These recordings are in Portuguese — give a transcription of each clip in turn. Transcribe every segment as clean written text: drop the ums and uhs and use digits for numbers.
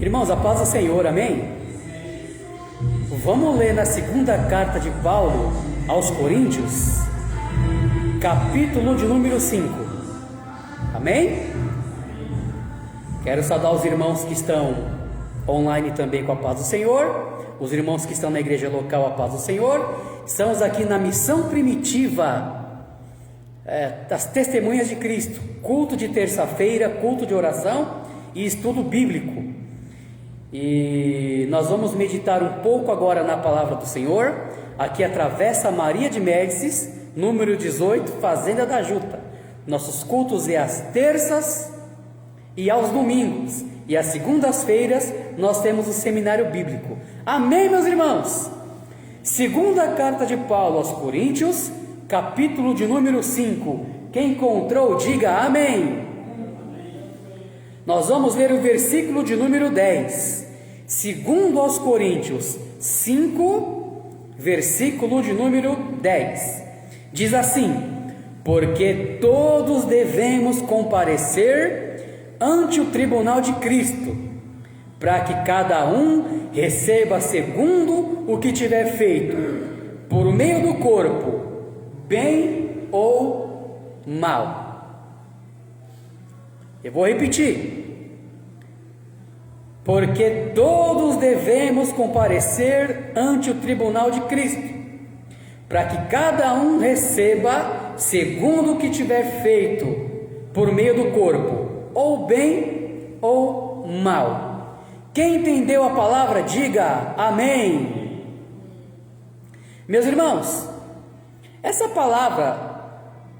Irmãos, a paz do Senhor, amém? Vamos ler na segunda carta de Paulo aos Coríntios, capítulo de número 5, amém? Quero saudar os irmãos que estão online também com a paz do Senhor, os irmãos que estão na igreja local, a paz do Senhor. Estamos aqui na missão primitiva das testemunhas de Cristo, culto de terça-feira, culto de oração e estudo bíblico. E nós vamos meditar um pouco agora na palavra do Senhor, aqui através da Maria de Médicis, número 18, Fazenda da Juta. Nossos cultos é às terças e aos domingos, e às segundas-feiras nós temos o seminário bíblico. Amém, meus irmãos? Segunda carta de Paulo aos Coríntios, capítulo de número 5. Quem encontrou, diga amém. Nós vamos ler o versículo de número 10, segundo aos Coríntios 5, versículo de número 10, diz assim: porque todos devemos comparecer ante o tribunal de Cristo, para que cada um receba segundo o que tiver feito, por meio do corpo, bem ou mal. Eu vou repetir: porque todos devemos comparecer ante o tribunal de Cristo, para que cada um receba segundo o que tiver feito, por meio do corpo, ou bem ou mal. Quem entendeu a palavra, diga amém. Meus irmãos, essa palavra,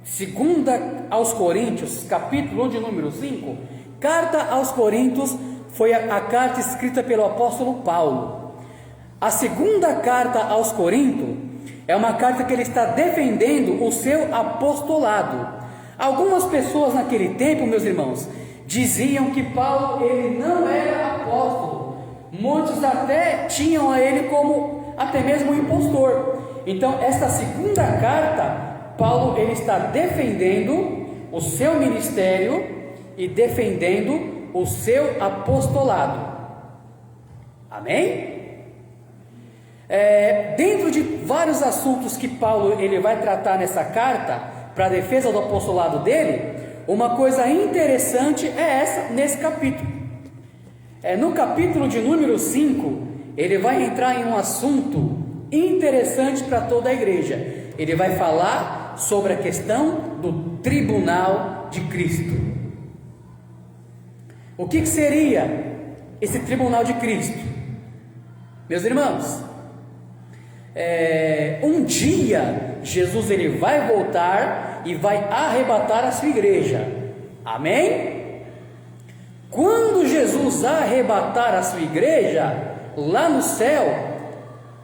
segunda aos Coríntios, capítulo de número 5, carta aos Coríntios, foi a carta escrita pelo apóstolo Paulo. A segunda carta aos Coríntios é uma carta que ele está defendendo o seu apostolado. Algumas pessoas naquele tempo, meus irmãos, diziam que Paulo ele não era apóstolo. Muitos até tinham a ele como até mesmo um impostor. Então, esta segunda carta, Paulo ele está defendendo o seu ministério e defendendo o seu apostolado. Amém? Dentro de vários assuntos que Paulo ele vai tratar nessa carta para a defesa do apostolado dele, uma coisa interessante é essa nesse capítulo. No capítulo de número 5, ele vai entrar em um assunto interessante para toda a igreja. Ele vai falar sobre a questão do tribunal de Cristo. O que seria esse tribunal de Cristo? Meus irmãos, um dia Jesus ele vai voltar e vai arrebatar a sua igreja. Amém? Quando Jesus arrebatar a sua igreja lá no céu,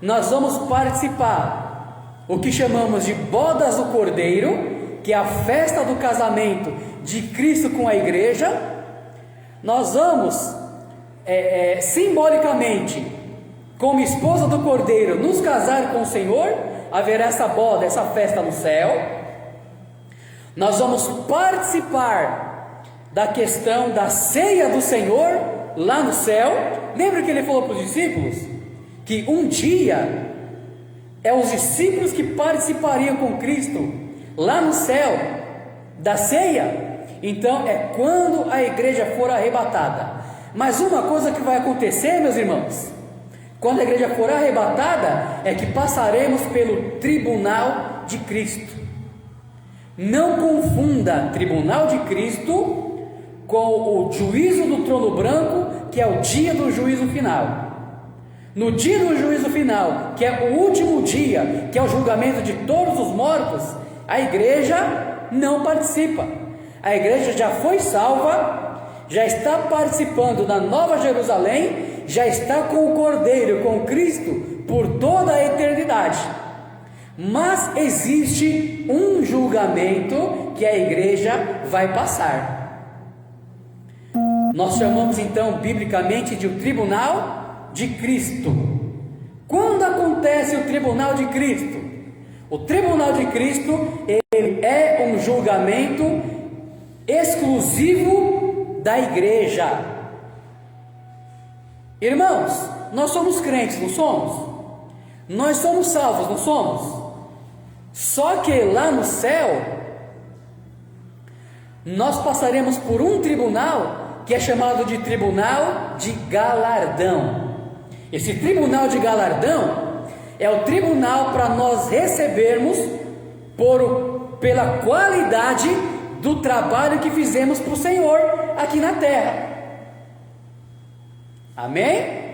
nós vamos participar o que chamamos de bodas do Cordeiro, que é a festa do casamento de Cristo com a igreja. Nós vamos simbolicamente, como esposa do Cordeiro, nos casar com o Senhor. Haverá essa boda, essa festa no céu. Nós vamos participar da questão da ceia do Senhor lá no céu. Lembra que ele falou para os discípulos que um dia os discípulos que participariam com Cristo lá no céu da ceia? Então é quando a igreja for arrebatada. Mas uma coisa que vai acontecer, meus irmãos, quando a igreja for arrebatada, é que passaremos pelo tribunal de Cristo. Não confunda tribunal de Cristo com o juízo do trono branco, que é o dia do juízo final. No dia do juízo final, que é o último dia, que é o julgamento de todos os mortos, a igreja não participa. A igreja já foi salva, já está participando da Nova Jerusalém, já está com o Cordeiro, com Cristo, por toda a eternidade. Mas existe um julgamento que a igreja vai passar. Nós chamamos então biblicamente de o tribunal de Cristo. Quando acontece o tribunal de Cristo? O tribunal de Cristo ele é um julgamento exclusivo da igreja. Irmãos, nós somos crentes, não somos? Nós somos salvos, não somos? Só que lá no céu, nós passaremos por um tribunal que é chamado de tribunal de galardão. Esse tribunal de galardão é o tribunal para nós recebermos pela qualidade do trabalho que fizemos para o Senhor aqui na terra. Amém?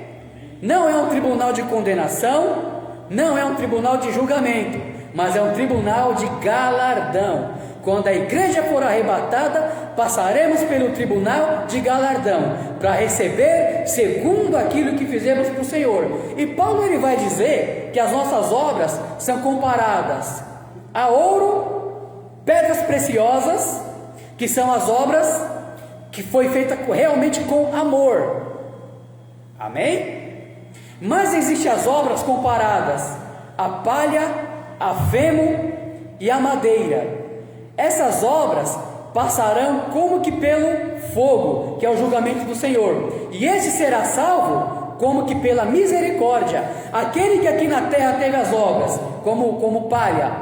Não é um tribunal de condenação, não é um tribunal de julgamento, mas é um tribunal de galardão. Quando a igreja for arrebatada, passaremos pelo tribunal de galardão, para receber segundo aquilo que fizemos para o Senhor. E Paulo ele vai dizer que as nossas obras são comparadas a ouro, pedras preciosas, que são as obras que foi feita realmente com amor. Amém? Mas existem as obras comparadas a palha, a feno e a madeira. Essas obras passarão como que pelo fogo, que é o julgamento do Senhor, e esse será salvo como que pela misericórdia. Aquele que aqui na terra teve as obras como palha,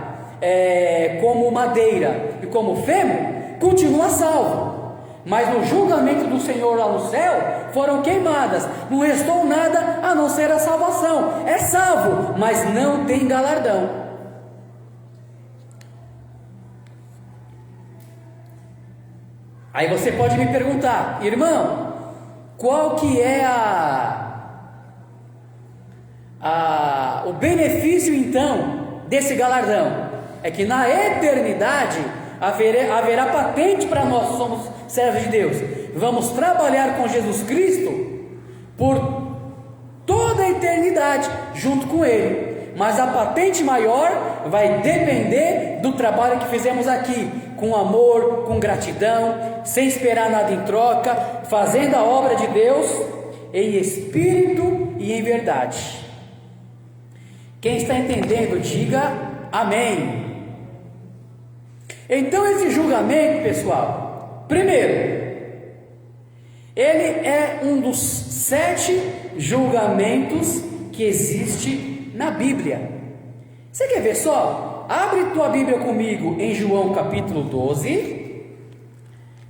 como madeira e como feno, continua salvo. Mas no julgamento do Senhor lá no céu, foram queimadas, não restou nada a não ser a salvação. É salvo, mas não tem galardão. Aí você pode me perguntar, irmão, qual que é o benefício então desse galardão? É que na eternidade haverá patente para nós que somos servos de Deus. Vamos trabalhar com Jesus Cristo por toda a eternidade junto com Ele. Mas a patente maior vai depender do trabalho que fizemos aqui, com amor, com gratidão, sem esperar nada em troca, fazendo a obra de Deus em espírito e em verdade. Quem está entendendo, diga amém. Então esse julgamento, pessoal, primeiro, ele é um dos 7 julgamentos que existe na Bíblia. Você quer ver só? Abre tua Bíblia comigo em João capítulo 12,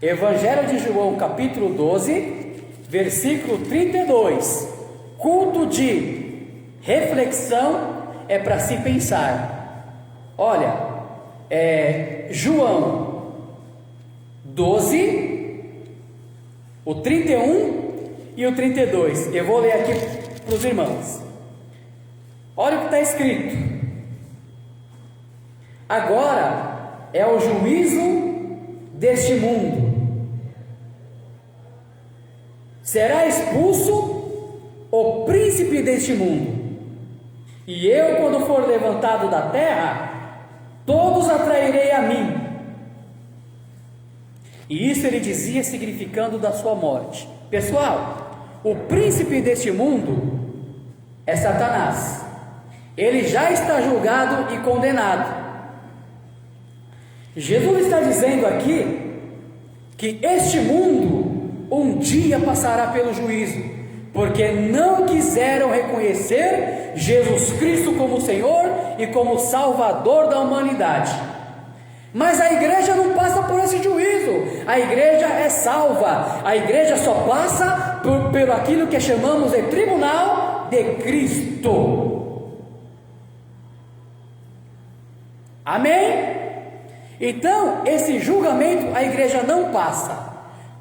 Evangelho de João capítulo 12, versículo 32. Culto de reflexão é para se pensar. Olha, João 12, o 31 e o 32. Eu vou ler aqui para os irmãos. Olha o que está escrito. Agora é o juízo deste mundo. Será expulso o príncipe deste mundo. E eu, quando for levantado da terra, todos atrairei a mim. E isso ele dizia significando da sua morte. Pessoal, o príncipe deste mundo é Satanás. Ele já está julgado e condenado. Jesus está dizendo aqui que este mundo um dia passará pelo juízo, porque não quiseram reconhecer Jesus Cristo como Senhor e como Salvador da humanidade. Mas a igreja não passa por esse juízo, a igreja é salva, a igreja só passa por aquilo que chamamos de tribunal de Cristo. Amém? Então, esse julgamento a igreja não passa.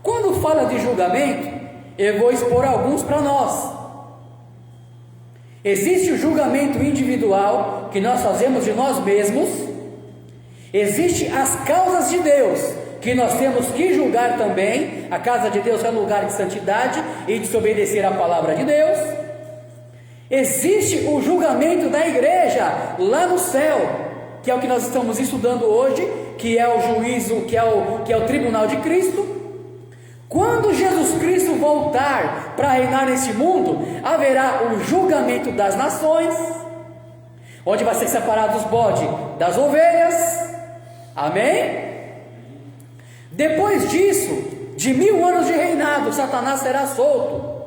Quando fala de julgamento, eu vou expor alguns para nós. Existe o julgamento individual que nós fazemos de nós mesmos. Existe as causas de Deus que nós temos que julgar também. A casa de Deus é lugar de santidade e de desobedecer a palavra de Deus. Existe o julgamento da igreja lá no céu, que é o que nós estamos estudando hoje, que é o juízo, que é o tribunal de Cristo. Quando Jesus Cristo voltar para reinar neste mundo, haverá o julgamento das nações, onde vai ser separado os bodes das ovelhas. Amém? Depois disso, de 1000 anos de reinado, Satanás será solto.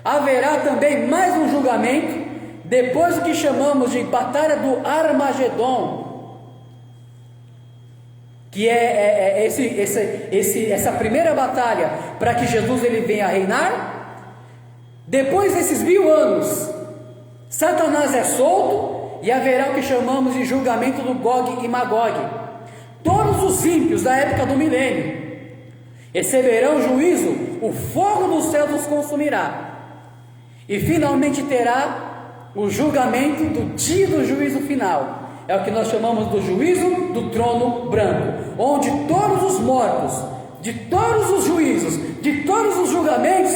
haverá também mais um julgamento, depois do que chamamos de Batalha do Armagedon, que é essa primeira batalha para que Jesus ele venha a reinar. Depois desses 1000 anos, Satanás é solto e haverá o que chamamos de julgamento do Gog e Magog. Todos os ímpios da época do milênio receberão juízo, o fogo do céu os consumirá, e finalmente terá o julgamento do dia do juízo final. É o que nós chamamos do juízo do trono branco, onde todos os mortos, de todos os juízos, de todos os julgamentos,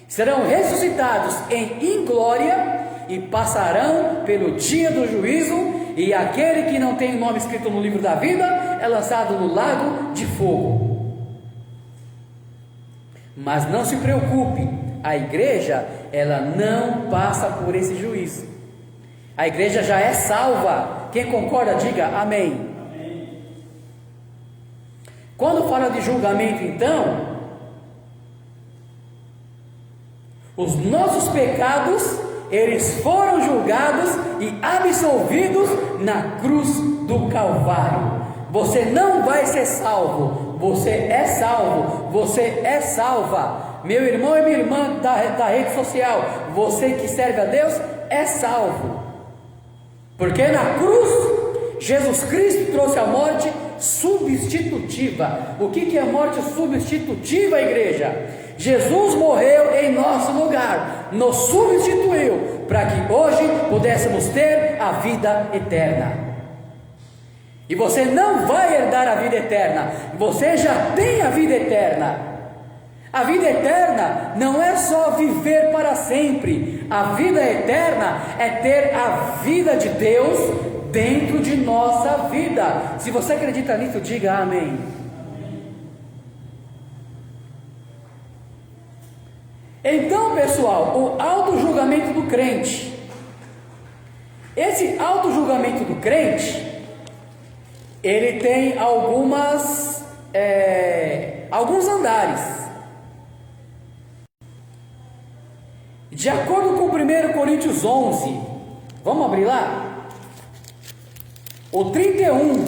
serão ressuscitados em glória e passarão pelo dia do juízo, e aquele que não tem o nome escrito no livro da vida é lançado no lago de fogo. Mas não se preocupe, a igreja ela não passa por esse juízo. A igreja já é salva. Quem concorda, diga amém. Amém. Quando fala de julgamento, então, os nossos pecados, eles foram julgados e absolvidos na cruz do Calvário. Você não vai ser salvo, você é salvo, você é salva. Meu irmão e minha irmã da rede social, você que serve a Deus é salvo, porque na cruz Jesus Cristo trouxe a morte substitutiva. O que é morte substitutiva, igreja? Jesus morreu em nosso lugar, nos substituiu, para que hoje pudéssemos ter a vida eterna. E você não vai herdar a vida eterna, você já tem a vida eterna. A vida eterna não é só viver para sempre, a vida eterna é ter a vida de Deus dentro de nossa vida. Se você acredita nisso, diga amém. Então, pessoal, o auto-julgamento do crente. Esse auto-julgamento do crente, ele tem alguns andares. De acordo com 1 Coríntios 11, vamos abrir lá? O 31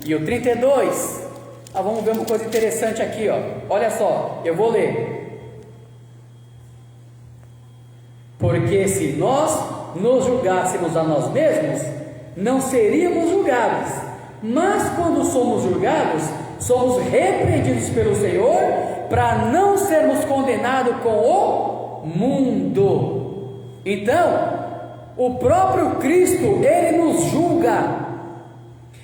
e o 32, vamos ver uma coisa interessante aqui, ó. Olha só, eu vou ler. Porque se nós nos julgássemos a nós mesmos, não seríamos julgados, mas quando somos julgados, somos repreendidos pelo Senhor, para não sermos condenados com o mundo. Então, o próprio Cristo, ele nos julga.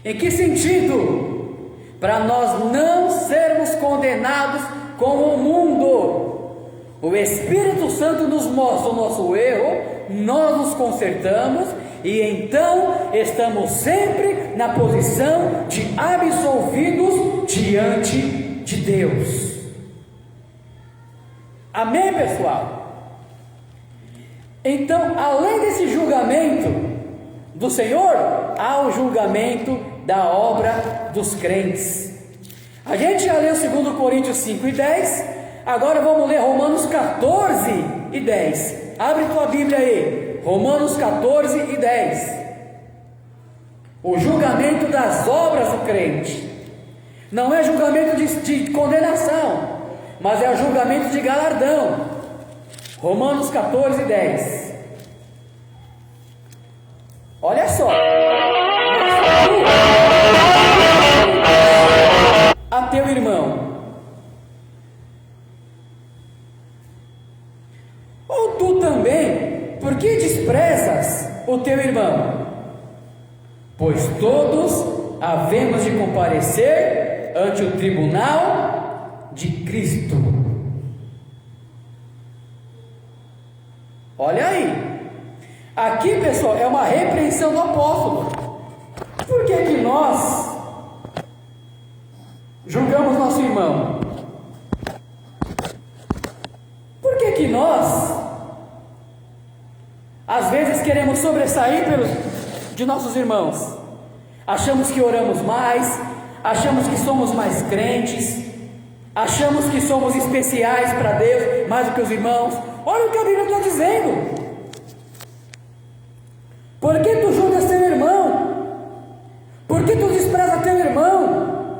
Em que sentido? Para nós não sermos condenados com o mundo. O Espírito Santo nos mostra o nosso erro, nós nos consertamos e então estamos sempre na posição de absolvidos diante de Deus. Amém, pessoal? Então, além desse julgamento do Senhor, há o julgamento da obra dos crentes. A gente já leu 2 Coríntios 5 e 10, agora vamos ler Romanos 14 e 10. Abre tua Bíblia aí, Romanos 14 e 10. O julgamento das obras do crente. Não é julgamento de condenação, mas é o julgamento de galardão. Romanos 14 e 10. Olha só. A teu irmão, ou tu também, por que desprezas o teu irmão? Pois todos havemos de comparecer ante o tribunal de Cristo. Olha aí, aqui, pessoal, é uma repreensão do apóstolo. Por que nós julgamos nosso irmão? Por que nós às vezes queremos sobressair de nossos irmãos? Achamos que oramos mais, achamos que somos mais crentes, Achamos que somos especiais para Deus, mais do que os irmãos. Olha o que a Bíblia está dizendo. Por que tu julgas teu irmão? Por que tu desprezas teu irmão?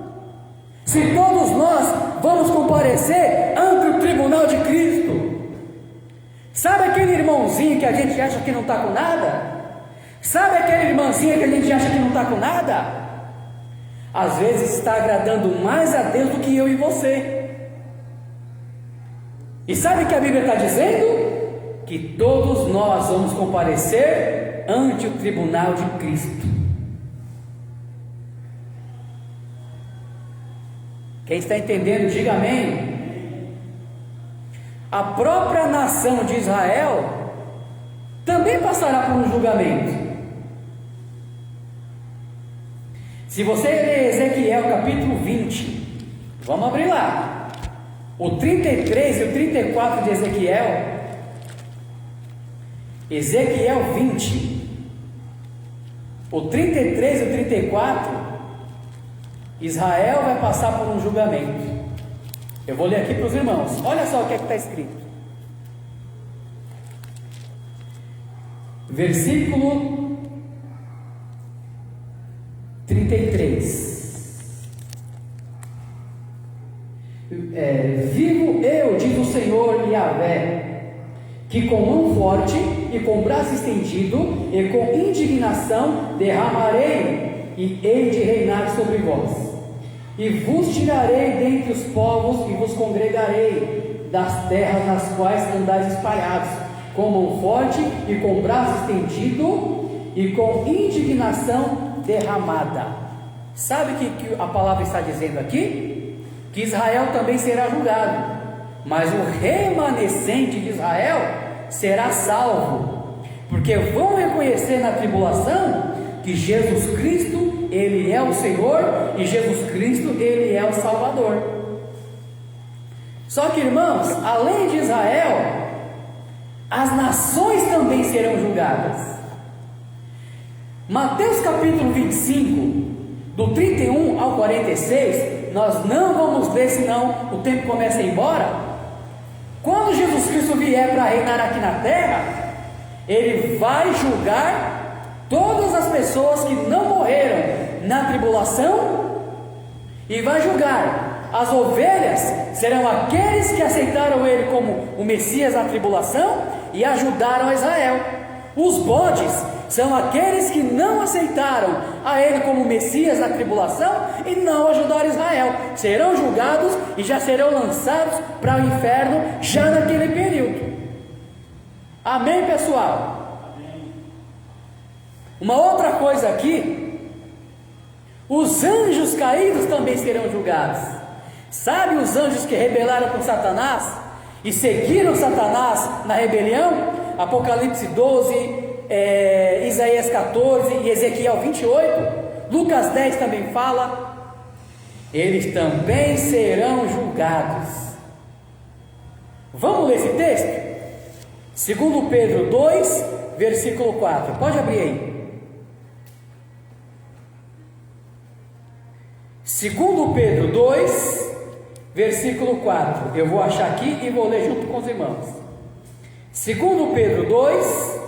Se todos nós vamos comparecer ante o tribunal de Cristo. Sabe aquele irmãozinho que a gente acha que não está com nada? Sabe aquela irmãzinha que a gente acha que não está com nada? Às vezes está agradando mais a Deus do que eu e você. E sabe o que a Bíblia está dizendo? Que todos nós vamos comparecer ante o tribunal de Cristo. Quem está entendendo, diga amém. A própria nação de Israel também passará por um julgamento. Se você ler Ezequiel capítulo 20, vamos abrir lá, o 33 e o 34 de Ezequiel, Ezequiel 20, o 33 e o 34, Israel vai passar por um julgamento. Eu vou ler aqui para os irmãos, olha só o que é que está escrito, versículo 33. Vivo eu, diz o Senhor Yahvé, que com mão forte e com braço estendido e com indignação derramarei e hei de reinar sobre vós. E vos tirarei dentre os povos e vos congregarei das terras nas quais andais espalhados, com mão forte e com braço estendido e com indignação derramada. Sabe o que a palavra está dizendo aqui? Que Israel também será julgado, mas o remanescente de Israel será salvo, porque vão reconhecer na tribulação que Jesus Cristo, Ele é o Senhor, e Jesus Cristo, Ele é o Salvador. Só que, irmãos, além de Israel, as nações também serão julgadas. Mateus capítulo 25, do 31 ao 46, nós não vamos ler, senão o tempo começa a ir embora. Quando Jesus Cristo vier para reinar aqui na terra, Ele vai julgar todas as pessoas que não morreram na tribulação, e vai julgar. As ovelhas serão aqueles que aceitaram Ele como o Messias na tribulação e ajudaram a Israel. Os bodes são aqueles que não aceitaram a Ele como Messias na tribulação e não ajudaram Israel. Serão julgados e já serão lançados para o inferno já naquele período. Amém, pessoal? Uma outra coisa aqui, os anjos caídos também serão julgados. Sabe os anjos que rebelaram com Satanás e seguiram Satanás na rebelião? Apocalipse 12, Isaías 14 e Ezequiel 28, Lucas 10 também fala. Eles também serão julgados. Vamos ler esse texto? 2 Pedro 2, versículo 4, pode abrir aí. 2 Pedro 2, versículo 4, eu vou achar aqui e vou ler junto com os irmãos. 2 Pedro 2,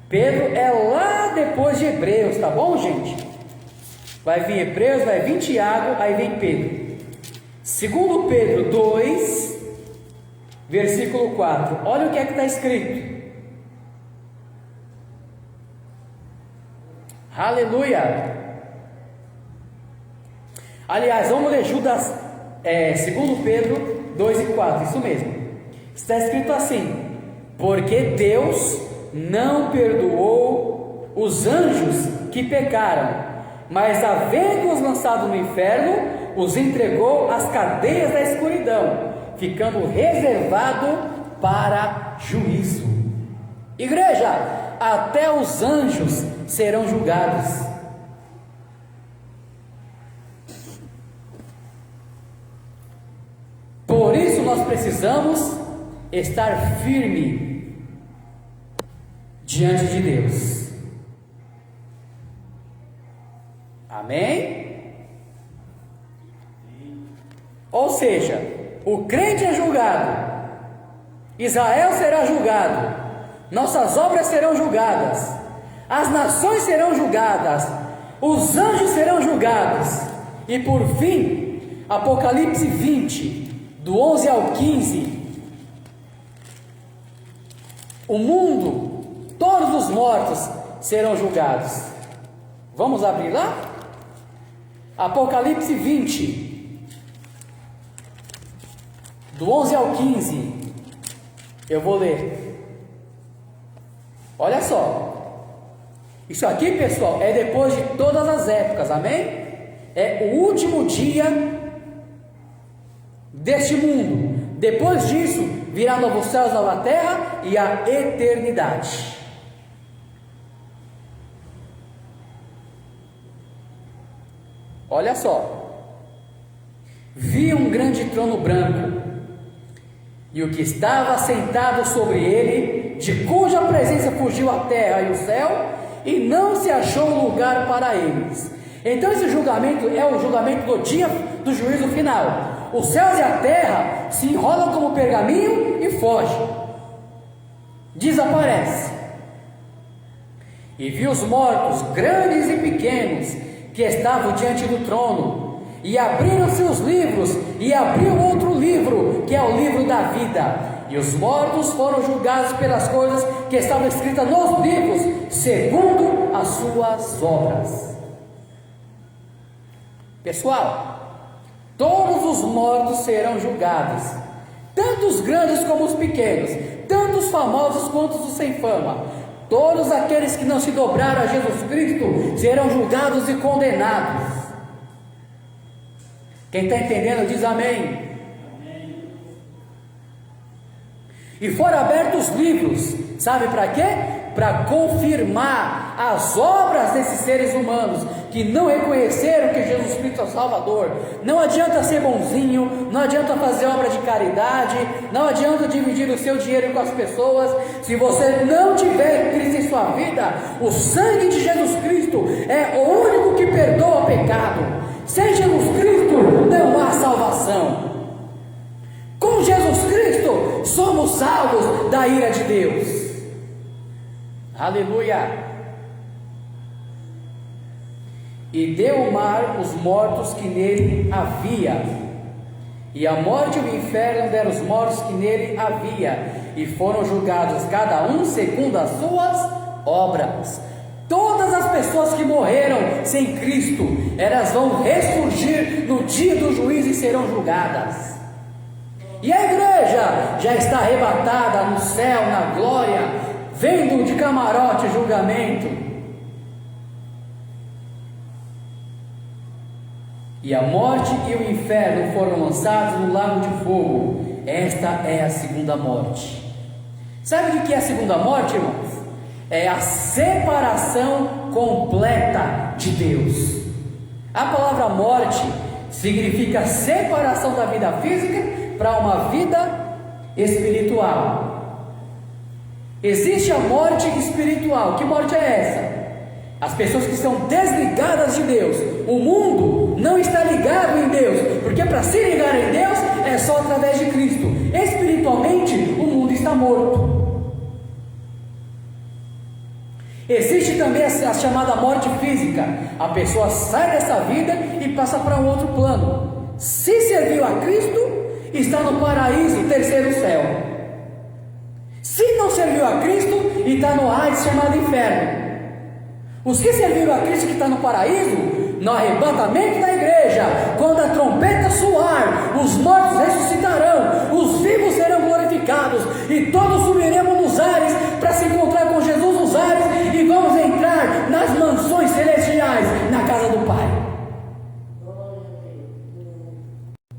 Pedro é lá depois de Hebreus, tá bom, gente? Vai vir Hebreus, vai vir Tiago, aí vem Pedro. 2 Pedro 2, versículo 4, olha o que é que está escrito. Aleluia! Aliás, vamos ler Judas, 2 Pedro 2 e 4, isso mesmo. Está escrito assim: porque Deus não perdoou os anjos que pecaram, mas havendo-os lançado no inferno, os entregou às cadeias da escuridão, ficando reservado para juízo. Igreja, até os anjos serão julgados. Por isso nós precisamos estar firme diante de Deus. Amém? Ou seja, o crente é julgado, Israel será julgado, nossas obras serão julgadas, as nações serão julgadas, os anjos serão julgados, e por fim, Apocalipse 20, do 11 ao 15, o mundo, todos os mortos serão julgados. Vamos abrir lá? Apocalipse 20, do 11 ao 15, eu vou ler. Olha só, isso aqui, pessoal, é depois de todas as épocas, amém? É o último dia deste mundo. Depois disso, virá novos céus, nova terra e a eternidade. Olha só, vi um grande trono branco, e o que estava sentado sobre ele, de cuja presença fugiu a terra e o céu, e não se achou lugar para eles. Então esse julgamento é o julgamento do dia do juízo final. Os céus e a terra se enrolam como pergaminho e fogem, desaparece. E vi os mortos, grandes e pequenos, que estavam diante do trono, e abriram-se os livros, e abriu outro livro, que é o livro da vida, e os mortos foram julgados pelas coisas que estavam escritas nos livros, segundo as suas obras. Pessoal, todos os mortos serão julgados, tanto os grandes como os pequenos, tanto os famosos quanto os sem fama. Todos aqueles que não se dobraram a Jesus Cristo serão julgados e condenados. Quem está entendendo diz amém. Amém. E foram abertos os livros, sabe para quê? Para confirmar as obras desses seres humanos que não reconheceram que Jesus Cristo é o Salvador. Não adianta ser bonzinho, não adianta fazer obra de caridade, não adianta dividir o seu dinheiro com as pessoas, se você não tiver Cristo em sua vida. O sangue de Jesus Cristo é o único que perdoa o pecado. Sem Jesus Cristo não há salvação. Com Jesus Cristo somos salvos da ira de Deus. Aleluia. E deu o mar os mortos que nele havia, e a morte e o inferno deram os mortos que nele havia, e foram julgados cada um segundo as suas obras. Todas as pessoas que morreram sem Cristo, elas vão ressurgir no dia do juízo e serão julgadas. E a igreja já está arrebatada no céu, na glória, vendo de camarote o julgamento. E a morte e o inferno foram lançados no lago de fogo. Esta é a segunda morte. Sabe o que é a segunda morte, irmãos? É a separação completa de Deus. A palavra morte significa separação da vida física para uma vida espiritual. Existe a morte espiritual. Que morte é essa? As pessoas que estão desligadas de Deus. O mundo não está ligado em Deus, porque para se ligar em Deus é só através de Cristo. Espiritualmente o mundo está morto. Existe também a chamada morte física. A pessoa sai dessa vida e passa para um outro plano. Se serviu a Cristo, está no paraíso, terceiro céu. Se não serviu a Cristo, está no Hades, chamado inferno. Os que serviram a Cristo, que está no paraíso, no arrebatamento da igreja, quando a trombeta soar, os mortos ressuscitarão, os vivos serão glorificados, e todos subiremos nos ares para se encontrar com Jesus nos ares, e vamos entrar nas mansões celestiais, na casa do Pai.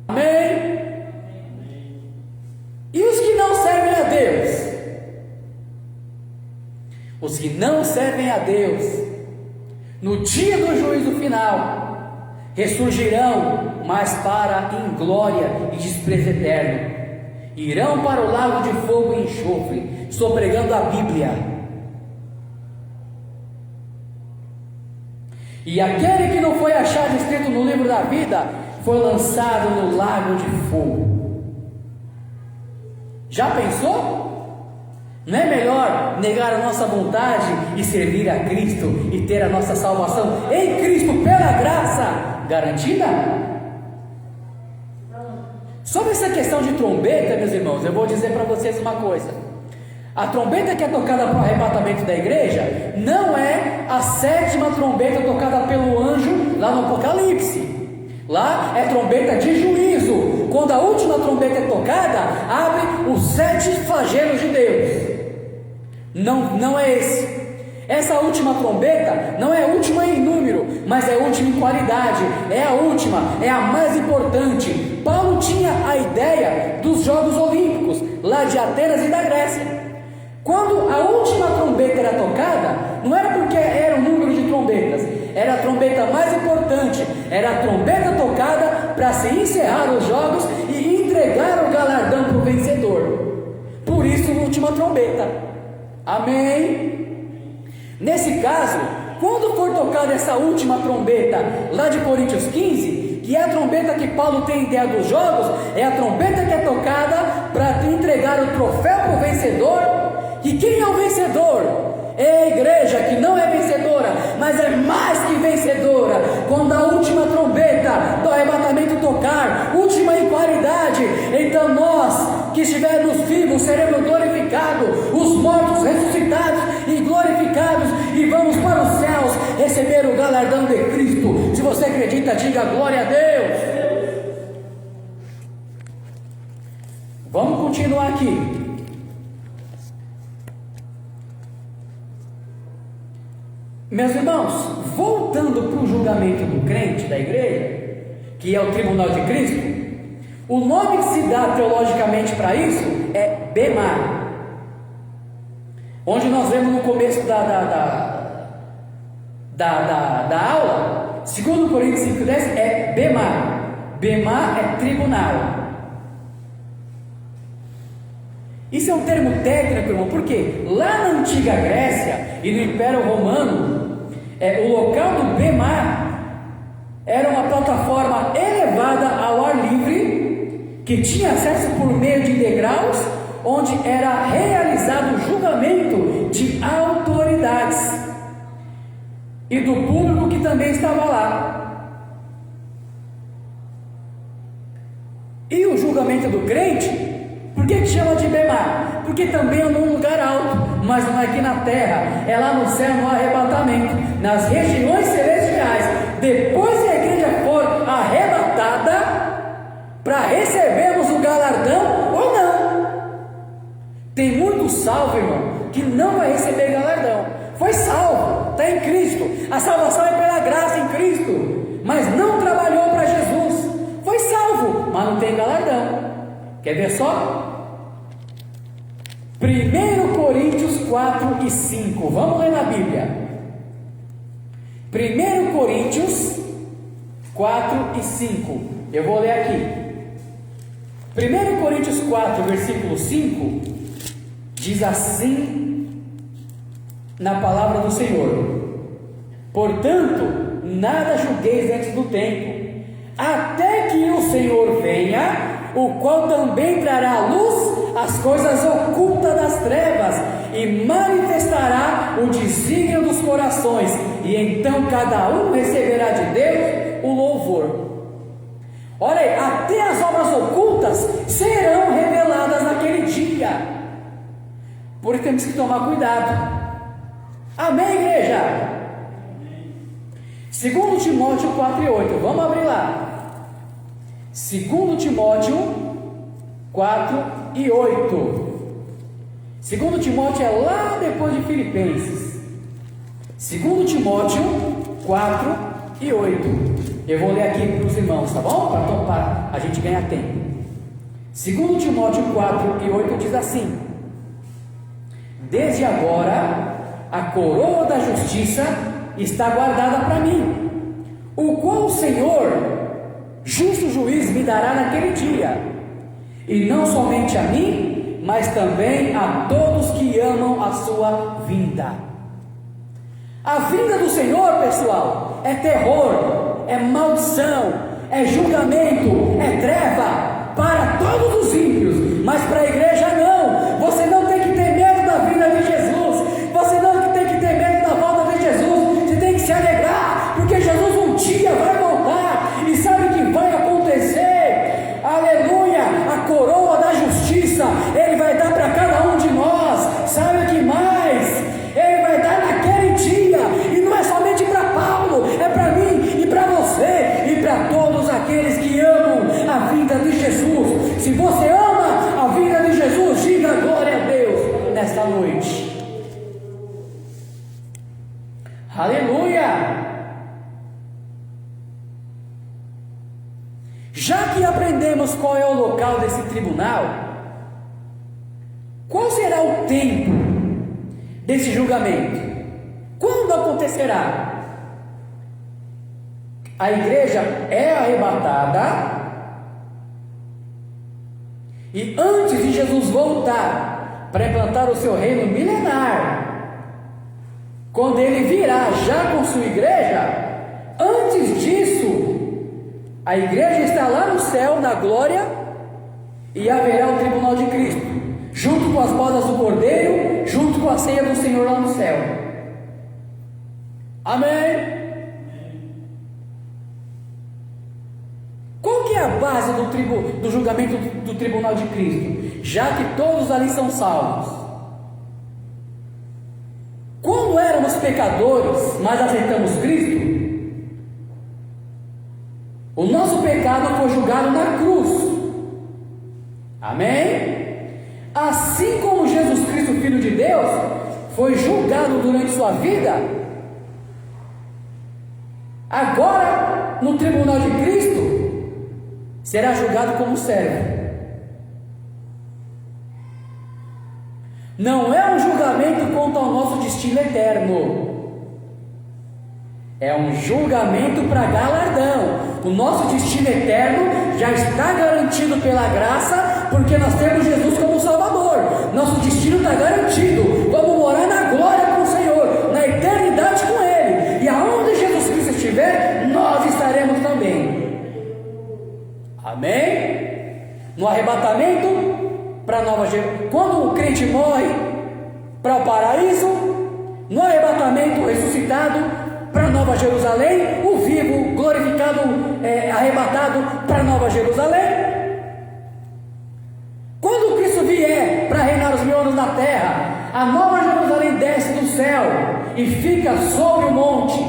Amém? E os que não servem a Deus? Os que não servem a Deus, no dia do juízo final, ressurgirão, mas para inglória e desprezo eterno. Irão para o lago de fogo e enxofre. Estou pregando a Bíblia. E aquele que não foi achado escrito no livro da vida foi lançado no lago de fogo. Já pensou? Não é melhor negar a nossa vontade e servir a Cristo e ter a nossa salvação em Cristo pela graça garantida? Sobre essa questão de trombeta, meus irmãos, eu vou dizer para vocês uma coisa. A trombeta que é tocada para o arrebatamento da igreja não é a 7ª trombeta tocada pelo anjo lá no Apocalipse. Lá é trombeta de juízo. Quando a última trombeta é tocada, abre os 7 flagelos de Deus. Não é esse. Essa última trombeta não é a última em número, mas é a última em qualidade. É a última, é a mais importante. Paulo tinha a ideia dos Jogos Olímpicos, lá de Atenas e da Grécia. Quando a última trombeta era tocada, não era porque era o número de trombetas, era a trombeta mais importante, era a trombeta tocada para se encerrar os jogos e entregar o galardão para o vencedor. Por isso, a última trombeta. Amém? Nesse caso, quando for tocada essa última trombeta, lá de Coríntios 15, que é a trombeta que Paulo tem ideia dos jogos, é a trombeta que é tocada para entregar o troféu para o vencedor. E quem é o vencedor? É a igreja que não é vencedora, mas é mais que vencedora. Quando a última trombeta do arrebatamento tocar, última em qualidade, então nós que estivermos vivos seremos glorificados, os mortos ressuscitados e glorificados, e vamos para os céus receber o galardão de Cristo. Se você acredita, diga glória a Deus. Vamos continuar aqui. Meus irmãos, voltando para o julgamento do crente da igreja, que é o tribunal de Cristo, o nome que se dá teologicamente para isso é Bema, onde nós vemos no começo da aula, 2 Coríntios 5,10 é Bema. Bema é tribunal. Isso é um termo técnico, irmão, porque lá na antiga Grécia e no Império Romano, o local do Bema era uma plataforma elevada ao ar livre, que tinha acesso por meio de degraus, onde era realizado o julgamento de autoridades e do público que também estava lá. E o julgamento do crente, por que chama de Bema? Porque também é num lugar alto, mas não é aqui na terra, é lá no céu, no arrebatamento, nas regiões celestiais. Depois que a igreja for arrebatada, para recebermos o galardão ou não. Tem muito salvo, irmão, que não vai receber galardão. Foi salvo, está em Cristo, a salvação é pela graça em Cristo, mas não trabalhou para Jesus. Foi salvo, mas não tem galardão. Quer ver só? 1 Coríntios 4 e 5. Vamos ler na Bíblia. 1 Coríntios 4 e 5. Eu vou ler aqui. 1 Coríntios 4, versículo 5, diz assim na palavra do Senhor: portanto, nada julgueis antes do tempo, até que o Senhor venha, o qual também trará à luz as coisas ocultas das trevas, e manifestará o desígnio dos corações, e então cada um receberá de Deus o louvor. Olha aí, até as obras ocultas serão reveladas naquele dia. Por isso temos que tomar cuidado. Amém, igreja? 2 Timóteo 4 e 8, vamos abrir lá. 2 Timóteo 4 e 8. 2 Timóteo é lá depois de Filipenses. 2 Timóteo 4 e 8. Eu vou ler aqui para os irmãos, tá bom? Para a gente ganhar tempo. 2 Timóteo 4 e 8 diz assim: desde agora a coroa da justiça está guardada para mim, o qual o Senhor, justo juiz, me dará naquele dia, e não somente a mim, mas também a todos que amam a sua vinda. A vinda do Senhor, pessoal, é terror, é maldição, é julgamento, é treva para todos os ímpios, mas para a igreja não. Você não tem que ter medo da vinda de Jesus, você não tem que ter medo da volta de Jesus, você tem que se alegrar, porque Jesus um dia vai voltar, e sabe o que vai acontecer? Aleluia, a coroa da justiça, Ele vai dar para cada um de nós. Sabe o que mais? Ele vai dar naquele dia, e não é somente para Paulo, é para mim e para você, e para todos aqueles que amam a vinda de Jesus. Se você ama a vinda de Jesus, diga glória a Deus nesta noite. Aleluia! Já que aprendemos qual é o local desse tribunal, qual será o tempo desse julgamento? Quando acontecerá? A igreja é arrebatada, e antes de Jesus voltar para implantar o seu reino milenar, quando Ele virá já com sua igreja, antes disso, a igreja está lá no céu, na glória, e haverá o tribunal de Cristo, junto com as bodas do Cordeiro, junto com a ceia do Senhor lá no céu. Amém? Qual que é a base do julgamento do tribunal de Cristo? Já que todos ali são salvos. Quando éramos pecadores, mas aceitamos Cristo, o nosso pecado foi julgado na cruz. Amém? Assim como Jesus Cristo, Filho de Deus, foi julgado durante sua vida, agora, no tribunal de Cristo, será julgado como servo. Não é um julgamento quanto ao nosso destino eterno, é um julgamento para galardão. O nosso destino eterno já está garantido pela graça, porque nós temos Jesus como Salvador. Nosso destino está garantido. Vamos morar na glória com o Senhor, na eternidade com Ele, e aonde Jesus Cristo estiver, nós estaremos também. Amém? No arrebatamento para Nova Jerusalém, quando o crente morre para o paraíso, no arrebatamento ressuscitado para Nova Jerusalém, o vivo glorificado, arrebatado para Nova Jerusalém. Quando Cristo vier para reinar os 1000 anos na terra, a Nova Jerusalém desce do céu e fica sobre o monte,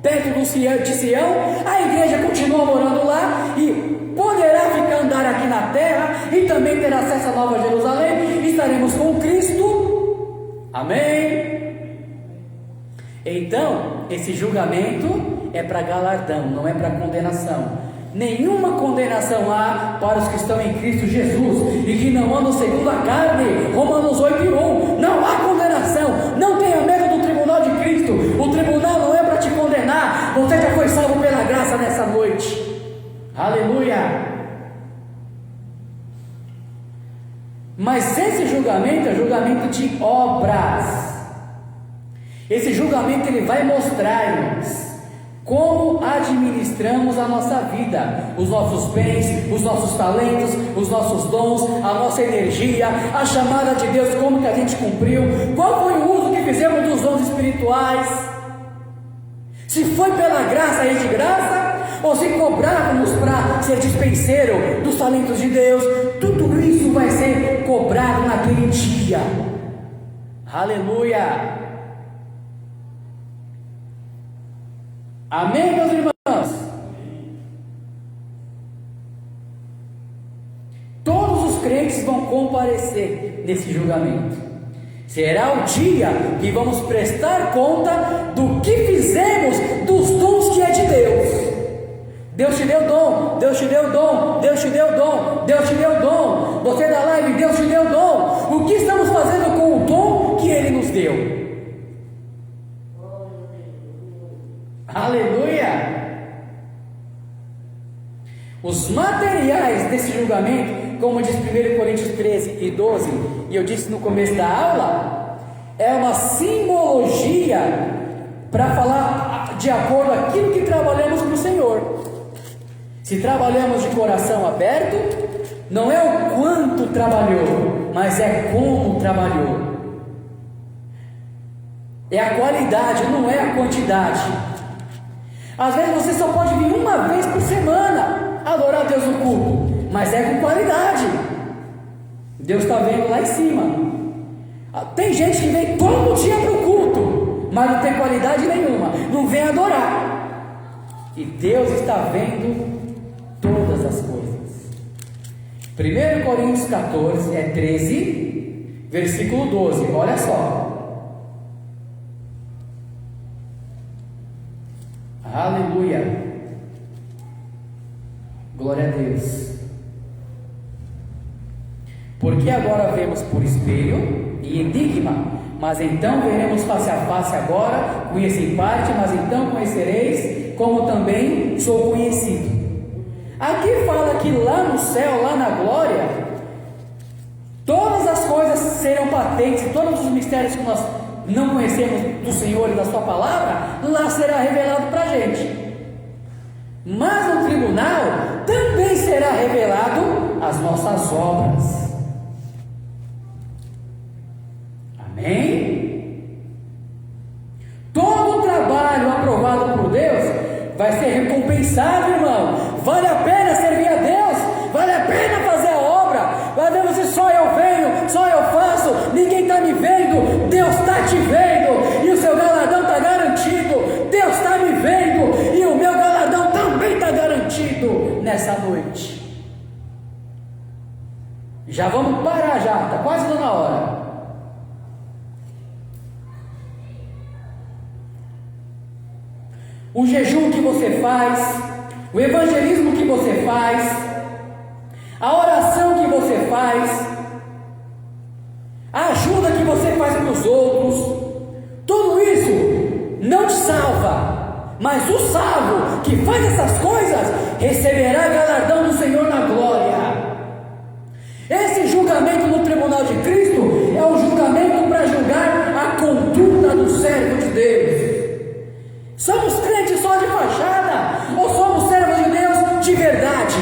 perto de Sião. A igreja continua morando lá e poderá andar aqui na terra, e também ter acesso a Nova Jerusalém. Estaremos com Cristo. Amém? Então, esse julgamento é para galardão, não é para condenação. Nenhuma condenação há para os que estão em Cristo Jesus e que não andam segundo a carne. Romanos 8:1. Não há condenação. Não tenha medo do tribunal de Cristo. O tribunal não é para te condenar. Você já foi salvo pela graça nessa noite. Aleluia. Mas esse julgamento é julgamento de obras. Esse julgamento ele vai mostrar-nos como administramos a nossa vida, os nossos bens, os nossos talentos, os nossos dons, a nossa energia, a chamada de Deus, como que a gente cumpriu, qual foi o uso que fizemos dos dons espirituais, se foi pela graça e de graça, ou se cobrávamos para ser dispenseiro dos talentos de Deus. Tudo isso vai ser cobrado naquele dia. Aleluia. Amém, meus irmãos? Todos os crentes vão comparecer nesse julgamento. Será o dia que vamos prestar conta do que fizemos, dos dons que é de Deus. Deus te deu dom, Deus te deu dom, Deus te deu dom, Deus te deu dom. Você da live, Deus te deu dom. O que estamos fazendo com o dom que Ele nos deu? Aleluia! Os materiais desse julgamento, como diz 1 Coríntios 13 e 12, e eu disse no começo da aula, é uma simbologia para falar de acordo com aquilo que trabalhamos para o Senhor. Se trabalhamos de coração aberto, não é o quanto trabalhou, mas é como trabalhou. É a qualidade, não é a quantidade. Às vezes você só pode vir uma vez por semana adorar a Deus no culto, mas é com qualidade. Deus está vendo lá em cima. Tem gente que vem todo dia para o culto, mas não tem qualidade nenhuma, não vem adorar. E Deus está vendo todas as coisas. 1 Coríntios 14, 13, versículo 12, olha só. Aleluia, glória a Deus. Porque agora vemos por espelho e enigma, mas então veremos face a face. Agora conheço em parte, mas então conhecereis, como também sou conhecido. Aqui fala que lá no céu, lá na glória, todas as coisas serão patentes, todos os mistérios que nós não conhecemos do Senhor e da sua palavra, lá será revelado para a gente. Mas no tribunal também será revelado as nossas obras. Amém? Todo trabalho aprovado por Deus vai ser recompensado, irmão. Vale a pena servir a Deus, vale a pena fazer a obra. Vai ver você, só eu venho, só eu faço, ninguém está me vendo. Deus está te vendo e o seu galardão está garantido. Deus está me vendo e o meu galardão também está garantido nessa noite. Já vamos parar já, está quase dando a hora. O jejum que você faz, o evangelismo que você faz, a oração que você faz, a ajuda que você faz para os outros, tudo isso não te salva, mas o salvo que faz essas coisas receberá galardão do Senhor na glória. Esse julgamento no tribunal de Cristo é um julgamento para julgar a conduta do servo de Deus. Somos crentes só de fachada ou somos servos de Deus de verdade?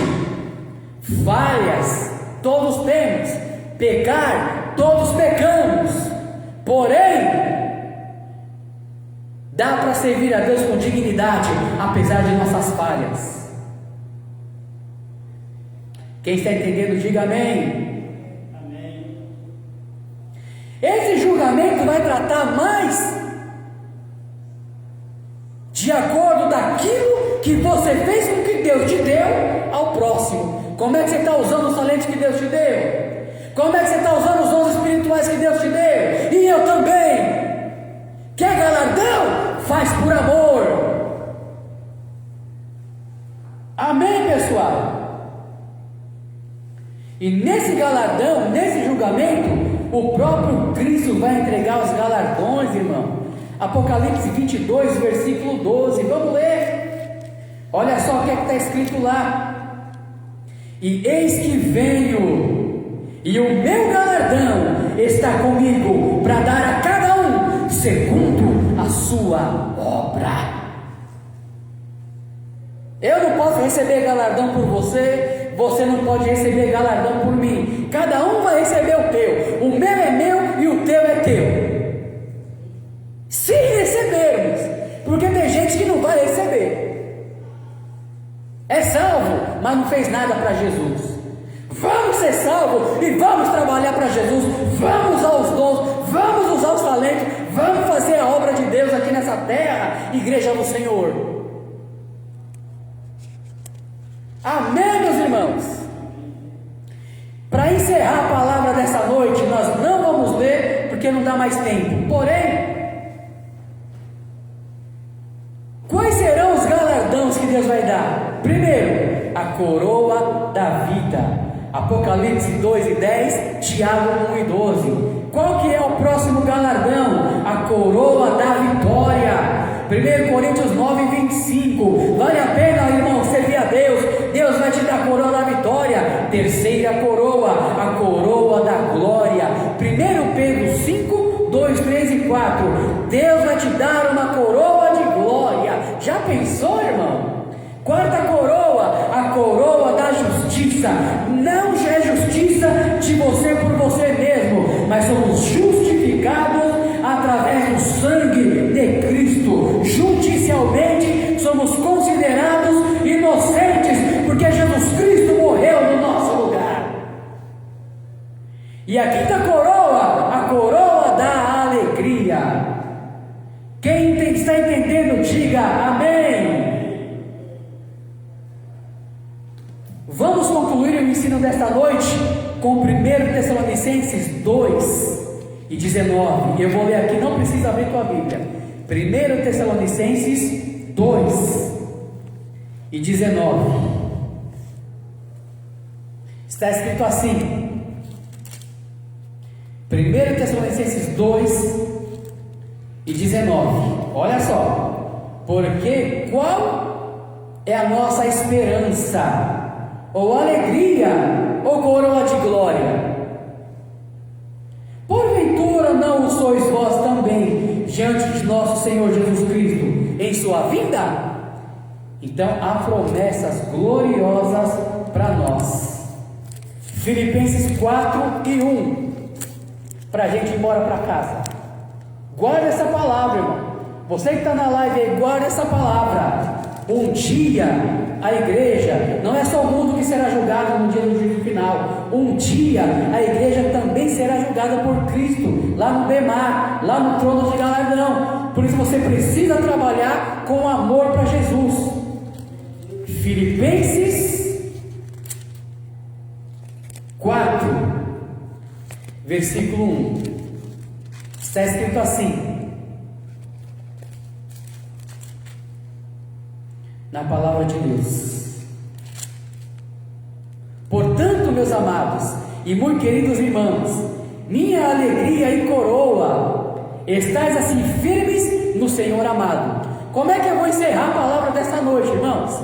Falhas todos temos, pecar todos pecamos, porém dá para servir a Deus com dignidade apesar de nossas falhas. Quem está entendendo, diga amém. Amém. Esse julgamento vai tratar mais de acordo daquilo que você fez com o que Deus te deu ao próximo. Como é que você está usando os talentos que Deus te deu? Como é que você está usando os dons espirituais que Deus te deu? E eu também. Quer galardão? Faz por amor. Amém, pessoal? E nesse galardão, nesse julgamento, o próprio Cristo vai entregar os galardões, irmão. Apocalipse 22, versículo 12, vamos ler. Olha só o que está escrito lá. E eis que venho, e o meu galardão está comigo, para dar a cada um segundo a sua obra. Eu não posso receber galardão por você, você não pode receber galardão por mim. Cada um vai receber o teu. O meu é meu e o teu é teu. Se recebermos, porque tem gente que não vai receber, é salvo, mas não fez nada para Jesus. Vamos ser salvos e vamos trabalhar para Jesus, vamos usar os dons, vamos usar os talentos, vamos fazer a obra de Deus aqui nessa terra, igreja do Senhor. Amém, meus irmãos? Para encerrar a palavra dessa noite, nós não vamos ler, porque não dá mais tempo, porém, quais serão os galardões que Deus vai dar? Primeiro, a coroa da vida. Apocalipse 2 e 10, Tiago 1 e 12. Qual que é o próximo galardão? A coroa da vitória. 1 Coríntios 9 e 25. Vale a pena, irmão, servir a Deus. Deus vai te dar a coroa da vitória. Terceira coroa, a coroa da glória. 1 Pedro 5, 2, 3 e 4. Deus vai te dar uma coroa de glória. Já pensou, irmão? Quarta coroa, a coroa da justiça. Não é justiça de você por você mesmo, mas somos justificados através do sangue de Cristo. Judicialmente somos considerados inocentes, porque Jesus Cristo morreu no nosso lugar. E a quinta coroa, a coroa da alegria. Quem está entendendo, diga amém. Vamos concluir o ensino desta noite com 1 Tessalonicenses 2 e 19. Eu vou ler aqui, não precisa abrir tua Bíblia. 1 Tessalonicenses 2 e 19. Está escrito assim: 1 Tessalonicenses 2 e 19. Olha só. Porque qual é a nossa esperança? Ou alegria, ou coroa de glória? Porventura não o sois vós também diante de nosso Senhor Jesus Cristo em sua vinda? Então há promessas gloriosas para nós. Filipenses 4 e 1, para a gente ir embora para casa. Guarda essa palavra, irmão. Você que está na live aí, guarda essa palavra. Um dia a igreja, não é só o mundo que será julgado no dia do juízo final. Um dia a igreja também será julgada por Cristo, lá no Bemar, lá no trono de galardão. Por isso você precisa trabalhar com amor para Jesus. Filipenses 4, versículo 1, está escrito assim, na palavra de Deus: portanto, meus amados e muito queridos irmãos, minha alegria e coroa, estais assim firmes no Senhor amado. Como é que eu vou encerrar a palavra desta noite, irmãos?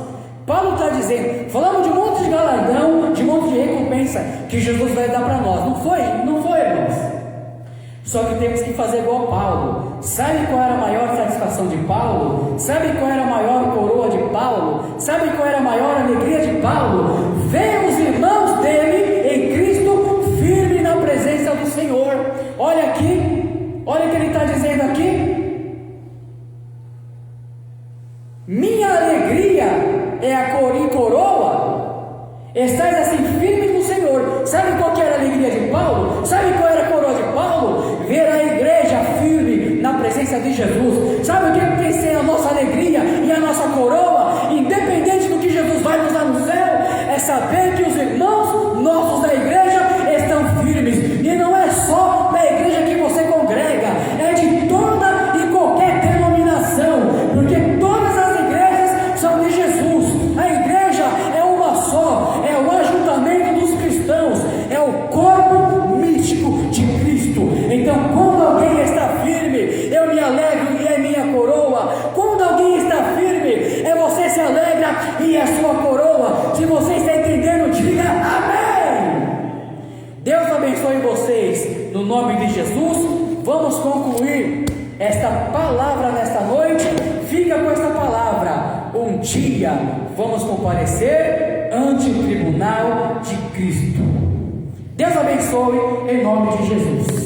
Paulo está dizendo, falamos de um monte de galardão, de um monte de recompensa que Jesus vai dar para nós. Não foi, irmãos? Só que temos que fazer igual Paulo. Sabe qual era a maior satisfação de Paulo? Sabe qual era a maior coroa de Paulo? Sabe qual era a maior alegria de Paulo? Ver os irmãos dele em Cristo firme na presença do Senhor. Olha aqui, olha o que ele está dizendo aqui. Minha alegria é a coroa. Estais assim firmes no Senhor. Sabe qual que era a alegria de Paulo? Sabe qual era a coroa de Paulo? Ver a igreja firme na presença de Jesus. Sabe o que tem que ser a nossa alegria e a nossa coroa? Independente do que Jesus vai nos dar no céu, é saber que os irmãos nossos da igreja estão firmes. E não é só da igreja que você congrega, é de toda e qualquer denominação, porque todas as igrejas são de Jesus. A igreja é uma só, é o ajuntamento dos cristãos, é o corpo místico de Cristo. Então, quando alguém está firme, eu me alegro e é minha coroa. Quando alguém está firme, é você se alegra e é sua coroa. Se você está entendendo, diga amém. Deus abençoe vocês no nome de Jesus. Vamos concluir esta palavra nesta noite. Fica com esta palavra. Um dia vamos comparecer ante o tribunal de Cristo. Deus abençoe em nome de Jesus.